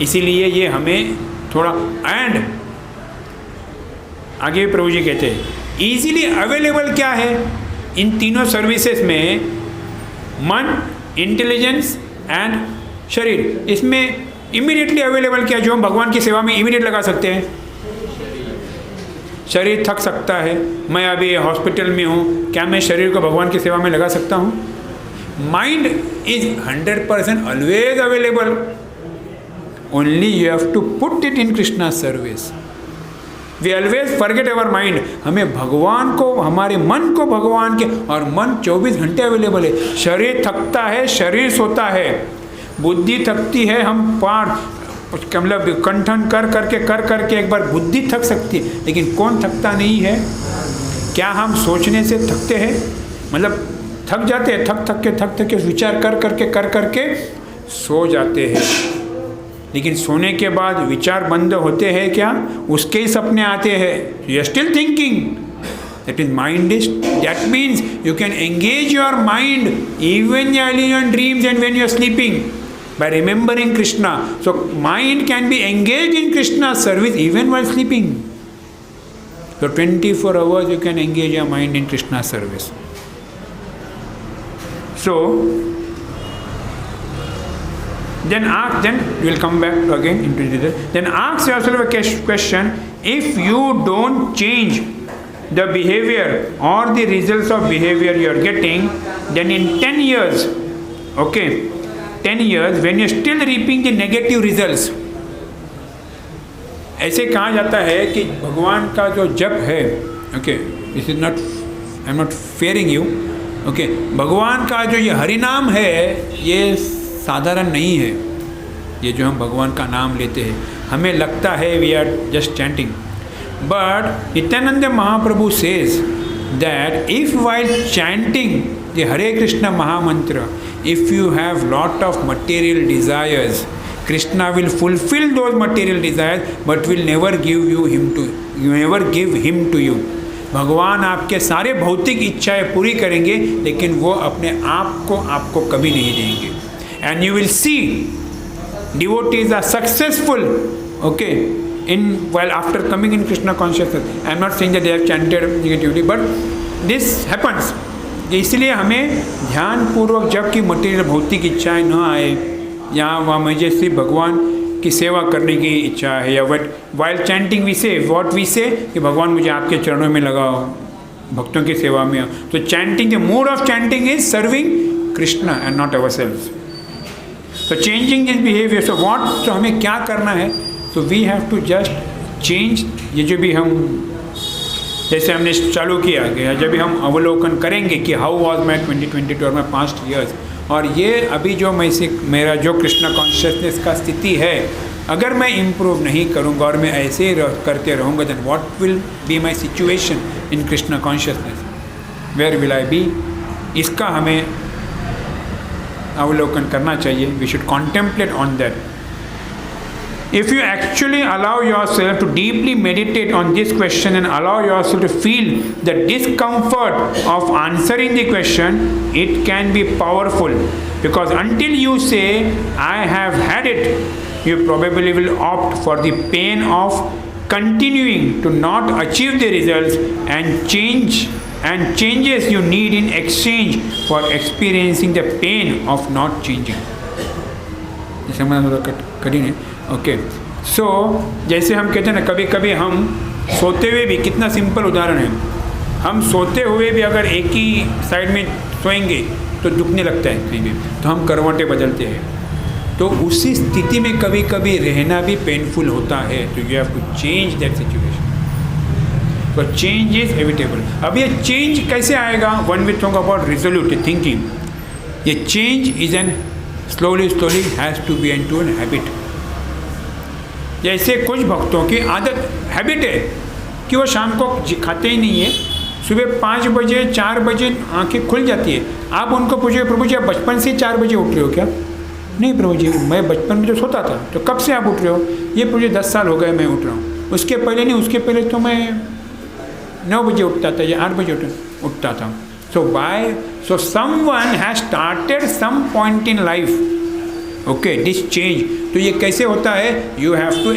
S1: इसीलिए ये हमें थोड़ा, एंड आगे प्रभु जी कहते हैं ईजिली अवेलेबल क्या है इन तीनों सर्विसेज में? मन, इंटेलिजेंस एंड शरीर. इसमें इमीडिएटली अवेलेबल क्या, जो हम भगवान की सेवा में इमीडिएट लगा सकते हैं? शरीर थक सकता है, मैं अभी हॉस्पिटल में हूँ, क्या मैं शरीर को भगवान की सेवा में लगा सकता हूँ? Mind is 100% always available. Only you have to put it in Krishna's service. We always forget our mind. हमें भगवान को, हमारे मन को भगवान के, और मन 24 घंटे अवेलेबल है. शरीर थकता है, शरीर सोता है, बुद्धि थकती है. हम मतलब कंठन कर करके एक बार बुद्धि थक सकती है, लेकिन कौन थकता नहीं है? क्या हम सोचने से थकते हैं? मतलब थक जाते हैं, थक के विचार कर करके सो जाते हैं. लेकिन सोने के बाद विचार बंद होते हैं क्या? उसके ही सपने आते हैं. You are still thinking. That means mind is, that means you can engage your mind even in your dreams and when you are sleeping by remembering Krishna. So mind can be engaged in Krishna's service even while sleeping. So 24 hours you can engage your mind in Krishna's service. So then we will come back again into detail. Then ask yourself a question: if you don't change the behavior or the results of behavior you are getting, then in 10 years, 10 years, when you are still reaping the negative results, ऐसे कहा जाता है कि भगवान का जो जप है, this is not, I am not fearing you, भगवान का जो ये हरिनाम है, ये साधारण नहीं है. ये जो हम भगवान का नाम लेते हैं, हमें लगता है we are just chanting, but Nityananda Mahaprabhu says that if while chanting the Hare Krishna Mahamantra, if you have lot of material desires, Krishna will fulfill those material desires, but will never give him to you. भगवान आपके सारे भौतिक इच्छाएं पूरी करेंगे, लेकिन वो अपने आप को आपको कभी नहीं देंगे. And you will see devotees are successful, while after coming in Krishna consciousness. I am not saying that they have chanted negatively, but this happens. इसलिए हमें ध्यानपूर्वक जब कि मटेरियल भौतिक इच्छाएं न आए, यहाँ वहाँ मुझे सिर्फ भगवान की सेवा करने की इच्छा है, या वाइल चैंटिंग वी से व्हाट वी से कि भगवान मुझे आपके चरणों में लगाओ, भक्तों की सेवा में. तो chanting, the mood of chanting is serving Krishna and not ourselves. तो changing this behaviour. So what, तो हमें क्या करना है? तो we have to just change. ये जो भी हम जैसे हमने चालू किया गया, जब भी हम अवलोकन करेंगे कि हाउ वॉज माई 2022 और माई पास्ट ईयर्स, और ये अभी जो मेरा जो कृष्णा कॉन्शियसनेस का स्थिति है, अगर मैं इम्प्रूव नहीं करूँगा और मैं ऐसे ही करते रहूँगा, then what will be my situation in Krishna consciousness, where will I be? इसका हमें अवलोकन करना चाहिए. We should contemplate on that. If you actually allow yourself to deeply meditate on this question and allow yourself to feel the discomfort of answering the question, it can be powerful. Because until you say, I have had it, you probably will opt for the pain of continuing to not achieve the results and changes you need in exchange for experiencing the pain of not changing. समझना थोड़ा कठिन है. सो जैसे हम कहते हैं ना, कभी कभी हम सोते हुए भी, कितना सिंपल उदाहरण है, हम सोते हुए भी अगर एक ही साइड में सोएंगे तो दुखने लगता है कहीं भी, तो हम करवटें बदलते हैं. तो उसी स्थिति में कभी कभी रहना भी पेनफुल होता है. तो you have to change that situation. तो चेंज इज एविटेबल. अब ये चेंज कैसे आएगा? One will talk about resolute thinking. ये change is an slowly has to be an to an habit. जैसे कुछ भक्तों की आदत, हैबिट है कि वो शाम को खाते ही नहीं है, सुबह 5 बजे 4 बजे आंखें खुल जाती है. आप उनको पूछिए, प्रभु जी आप बचपन से 4 बजे उठ रहे हो क्या? नहीं प्रभु जी, मैं बचपन में जो सोता था. तो कब से आप उठ रहे हो? ये प्रभु जी 10 साल हो गए मैं उठ रहा हूँ. उसके पहले नहीं, उसके पहले तो मैं 9 बजे उठता था या 8 बजे उठता था. So someone has started some point in life, this change. तो ये कैसे होता है? You have to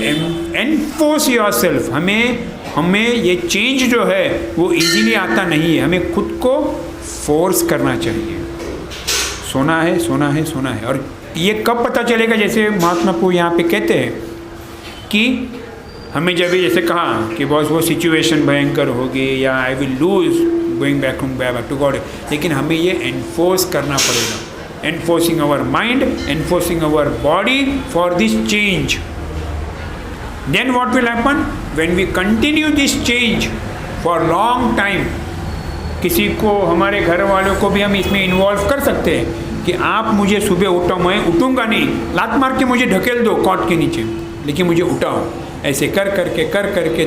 S1: enforce yourself. हमें ये चेंज जो है वो इजीली आता नहीं है, हमें खुद को फोर्स करना चाहिए. सोना है. और ये कब पता चलेगा? जैसे महात्मा को यहाँ पे कहते हैं कि हमें जब जैसे कहा कि बॉस वो सिचुएशन भयंकर होगी, या I will lose going back to God, लेकिन हमें ये एनफोर्स करना पड़ेगा. enforcing our mind, enforcing our body for this change. Then what will happen? When we continue this change for long time, किसी को, हमारे घर वालों को भी हम इसमें इन्वॉल्व कर सकते हैं कि आप मुझे सुबह उठाओ, मैं उठूँगा नहीं, लात मार के मुझे ढकेल दो कॉट के नीचे, लेकिन मुझे उठाओ। ऐसे कर करके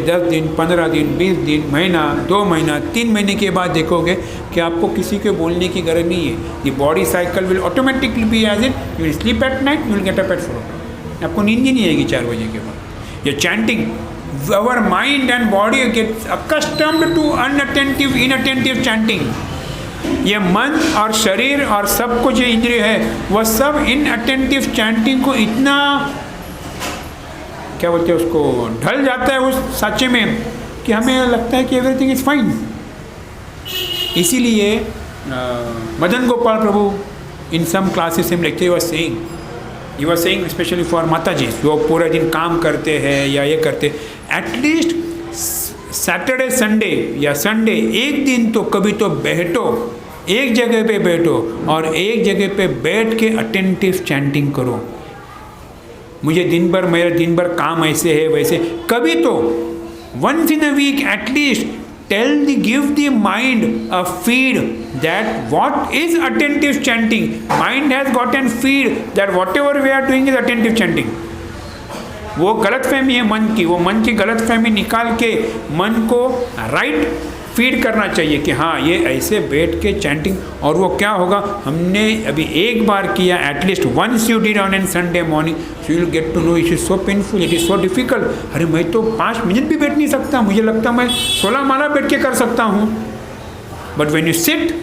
S1: 10 दिन, 15 दिन, 20 दिन, महीना, 2 महीना, 3 महीने के बाद देखोगे कि आपको किसी को बोलने की ज़रूरत नहीं है। The body cycle will automatically be as it, you will sleep at night, you will get up at 4 आपको नींद ही नहीं आएगी 4 बजे के बाद। ये chanting, our mind and body gets accustomed to inattentive chanting. ये मन और शरीर और सब कुछ, ये इंद्रिय है, वह सब इनअटेंटिव चैंटिंग को इतना, क्या बोलते हैं उसको, ढल जाता है उस साचे में कि हमें लगता है कि एवरीथिंग इज फाइन। इसीलिए Madan Gopal Prabhu in some classes में lecture you are saying specially for mata ji जो पूरे दिन काम करते हैं या ये करते, एटलीस्ट सैटरडे संडे या संडे एक दिन तो कभी तो बैठो, एक जगह पे बैठो और एक जगह पे बैठ के अटेंटिव चैंटिंग करो। मुझे दिन भर, मेरा दिन भर काम ऐसे है वैसे, कभी तो once in a week at least give the mind a feed that what is attentive chanting. Mind has gotten feed that whatever we are doing is attentive chanting. वो गलतफहमी है मन की, वो मन की गलतफहमी निकाल के मन को राइट फीड करना चाहिए कि हाँ ये ऐसे बैठ के चैंटिंग। और वो क्या होगा, हमने अभी एक बार किया, at least once you did on an Sunday morning, so you will get to know it is so painful, it is so difficult. अरे मैं तो 5 मिनट भी बैठ नहीं सकता, मुझे लगता मैं 16 माला बैठ के कर सकता हूँ। But when you sit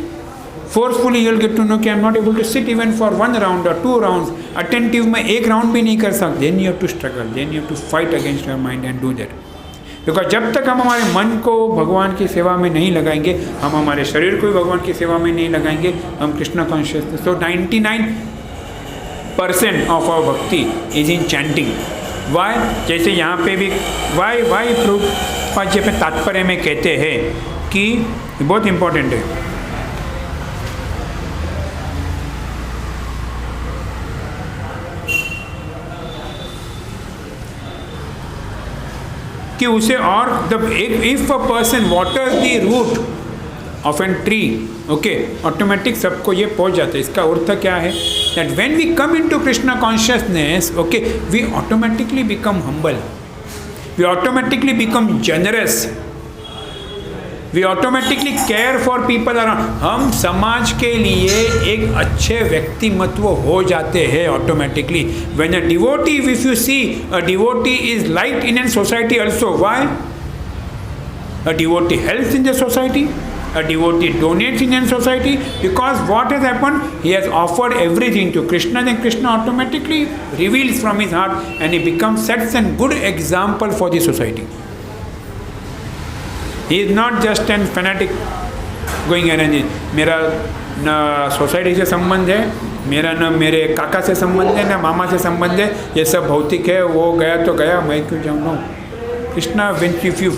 S1: forcefully you will get to know कि I am not able to sit even for 1 round or 2 rounds. Attentive में 1 राउंड भी नहीं कर सकते। Then you have to struggle, then you have to fight against your mind and do that. Because जब तक हम हमारे मन को भगवान की सेवा में नहीं लगाएंगे, हम हमारे शरीर को भी भगवान की सेवा में नहीं लगाएंगे, हम Krishna consciousness. So 99% of our bhakti is in chanting. Why? जैसे यहाँ पे भी why प्रभुपाद जी पे तात्पर्य में कहते हैं कि बहुत इम्पोर्टेंट है कि उसे, और if a person waters the root of an tree, okay, automatic सबको ये पहुंच जाता है। इसका अर्थ क्या है, that when we come into Krishna consciousness, okay, we automatically become humble, we automatically become generous, we automatically care for people around. हम समाज के लिए एक अच्छे व्यक्तिमत्व हो जाते हैं automatically. When a devotee, if you see a devotee is liked in an society also, why? A devotee helps in the society, a devotee donates in a society, because what has happened, he has offered everything to Krishna, then Krishna automatically reveals from his heart and he sets a good example for the society. He is not just an fanatic going around, मेरा न सोसाइटी से संबंध है, मेरा न मेरे काका से संबंध है, न मामा से संबंध है, ये सब भौतिक है, वो गया तो गया, मैं क्यों जाऊँ? Krishna, if you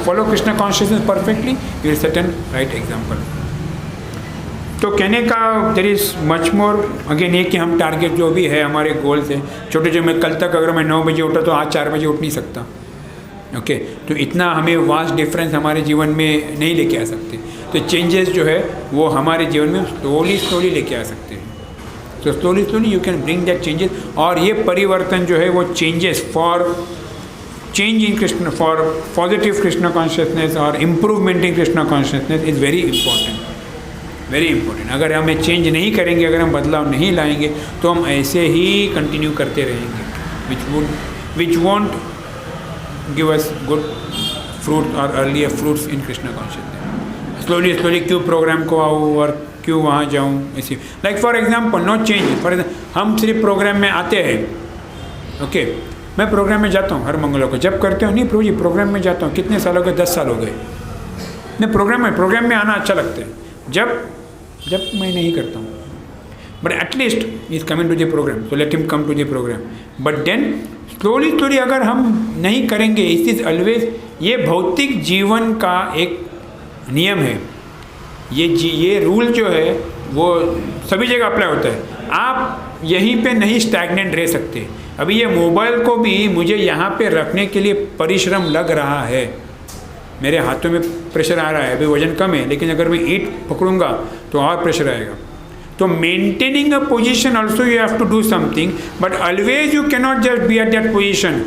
S1: follow Krishna consciousness perfectly, you will set a right example. तो कहने का there is much more, again ये कि हम टारगेट जो भी है हमारे गोल्स हैं छोटे, जो मैं कल तक अगर मैं 9 बजे उठा तो आज 4 बजे उठ नहीं सकता, ओके, तो इतना हमें वास्ट डिफरेंस हमारे जीवन में नहीं लेके आ सकते। तो चेंजेस जो है वो हमारे जीवन में स्लोली लेके आ सकते हैं। तो slowly you can bring that changes, और ये परिवर्तन जो है वो changes for change in Krishna, for positive Krishna consciousness or improvement in Krishna consciousness is very important. अगर हमें चेंज नहीं करेंगे, अगर हम बदलाव नहीं लाएंगे तो हम ऐसे ही कंटिन्यू करते रहेंगे, which won't give us good fruit or earlier fruits in Krishna consciousness. Slowly क्यों प्रोग्राम को आऊँ और क्यों वहाँ जाऊँ, ऐसे like for example no change. For example हम सिर्फ प्रोग्राम में आते हैं, ओके, मैं प्रोग्राम में जाता हूँ हर मंगलों को, जब करते हो नहीं प्रभु जी प्रोग्राम में जाता हूँ, कितने साल हो गए? 10 साल हो गए। मैं प्रोग्राम में आना अच्छा लगता है, जब मैं नहीं करता हूँ, but at least is coming to the programme, तो let him come to the programme. But then slowly अगर हम नहीं करेंगे, इट इज़ ऑलवेज, ये भौतिक जीवन का एक नियम है ये रूल जो है वो सभी जगह अप्लाई होता है। आप यहीं पे नहीं स्टैग्नेंट रह सकते। अभी ये मोबाइल को भी मुझे यहाँ पे रखने के लिए परिश्रम लग रहा है, मेरे हाथों में प्रेशर आ रहा है, अभी वजन कम है, लेकिन अगर मैं ईंट पकड़ूंगा तो और प्रेशर आएगा। तो maintaining a position also you have to do something, but always you cannot just be at that position,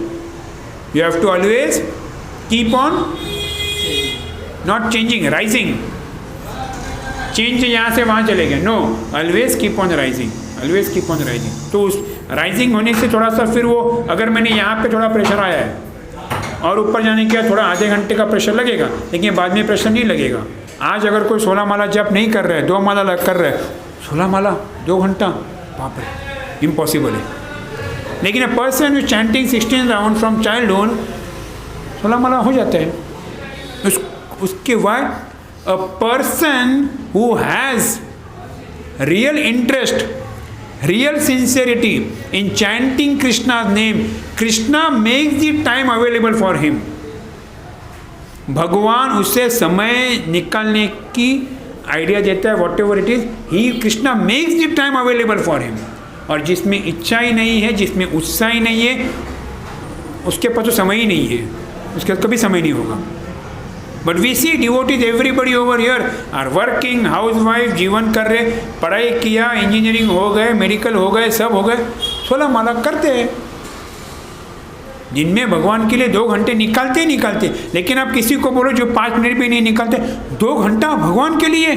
S1: you have to always keep on not changing, rising. Change यहाँ से वहाँ चले गए, no, always keep on rising, always keep on rising. तो उस राइजिंग होने से थोड़ा सा फिर वो, अगर मैंने यहाँ पे थोड़ा प्रेशर आया है और ऊपर जाने के बाद थोड़ा आधे घंटे का प्रेशर लगेगा, लेकिन बाद में प्रेशर नहीं लगेगा। आज अगर कोई 16 माला जप नहीं कर रहा है, 2 माला कर रहा है, 16 माला 2 घंटा, बाप रे, इम्पॉसिबल है। लेकिन a person with chanting 16 round from childhood, 16 माला हो जाता है। उसके बाद a person who has real interest, real sincerity in chanting Krishna's name, Krishna makes the time available for him. भगवान उसे समय निकालने की आइडिया देता है, what ever it is, he Krishna makes the time available for him. और जिसमें इच्छा ही नहीं है, जिसमें उत्साह ही नहीं है, उसके पास तो समय ही नहीं है, उसके पास कभी समय नहीं होगा। But we see devotees everybody over here are working, house wife, जीवन कर रहे, पढ़ाई किया, इंजीनियरिंग हो गए, मेडिकल हो गए, सब हो गए, 16 माला करते हैं। दिन में भगवान के लिए 2 घंटे निकालते ही निकालते। लेकिन आप किसी को बोलो जो 5 मिनट भी नहीं निकालते, 2 घंटा भगवान के लिए,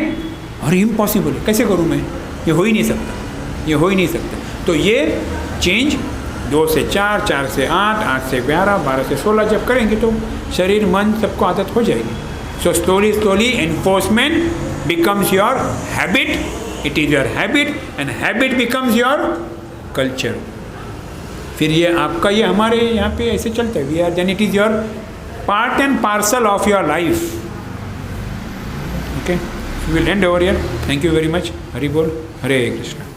S1: और इम्पॉसिबल है, कैसे करूँ मैं, ये हो ही नहीं सकता, ये हो ही नहीं सकता। तो ये चेंज 2 से 4, 4 से 8, 8 से 12, 12 से 16 जब करेंगे तो शरीर मन सबको आदत हो जाएगी। So slowly slowly enforcement becomes your habit, it is your habit, and habit becomes your culture. फिर ये आपका, ये हमारे यहाँ पे ऐसे चलता है, we are, then it is your part and parcel of your life. Okay, we will end over here. Thank you very much. Hari बोल, हरे कृष्ण।